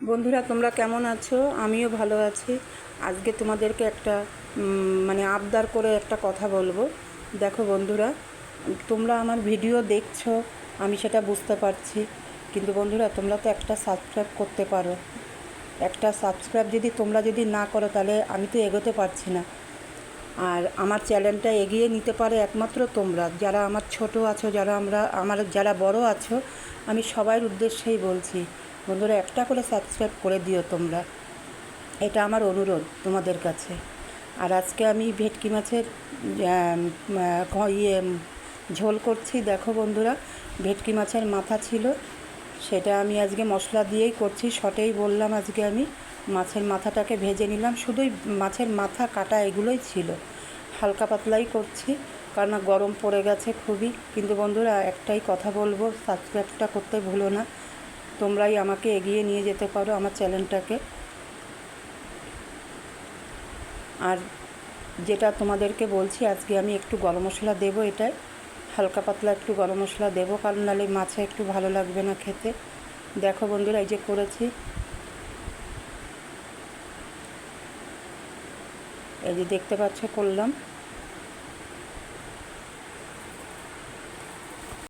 বন্ধুরা, তোমরা কেমন আছো? আমিও ভালো আছি। আজকে তোমাদেরকে একটা আবদার করে একটা কথা বলবো। দেখো বন্ধুরা, তোমরা আমার ভিডিও দেখছো, আমি সেটা বুঝতে পারছি, কিন্তু বন্ধুরা তোমরা তো একটা সাবস্ক্রাইব করতে পারো। একটা সাবস্ক্রাইব তোমরা যদি না করো, তাহলে আমি তো এগোতে পারছি না। আর আমার চ্যানেলটা এগিয়ে নিতে পারে একমাত্র তোমরা, যারা আমার ছোট আছো, যারা বড় আছো। আমি সবার উদ্দেশ্যেই বলছি, বন্ধুরা একটা করে সাবস্ক্রাইব করে দিও তোমরা, এটা আমার অনুরোধ তোমাদের কাছে। আর আজকে আমি ভেটকি মাছের ঝোল করছি। দেখো বন্ধুরা, ভেটকি মাছের মাথা ছিল, সেটা আমি আজকে মশলা দিয়েই করছি। শর্টেই বললাম, আজকে আমি মাছের মাথাটাকে ভেজে নিলাম, শুধুই মাছের মাথা কাটা এগুলোই ছিল। হালকা পাতলাই করছি, কারণ গরম পড়ে গেছে খুবই। কিন্তু বন্ধুরা একটাই কথা বলবো, সাবস্ক্রাইবটা করতে ভুলো না। তোমরাই আমাকে এগিয়ে নিয়ে যেতে পারো আমার চ্যানেলটাকে। আর যেটা তোমাদেরকে বলছি, আজকে আমি একটু গরম মশলা দেবো, এটাই হালকা পাতলা একটু গরম মশলা দেবো, কারণ নাহলে মাছে একটু ভালো লাগবে না খেতে। দেখো বন্ধুরা, এই যে করেছি, এই যে দেখতে পাচ্ছ করলাম।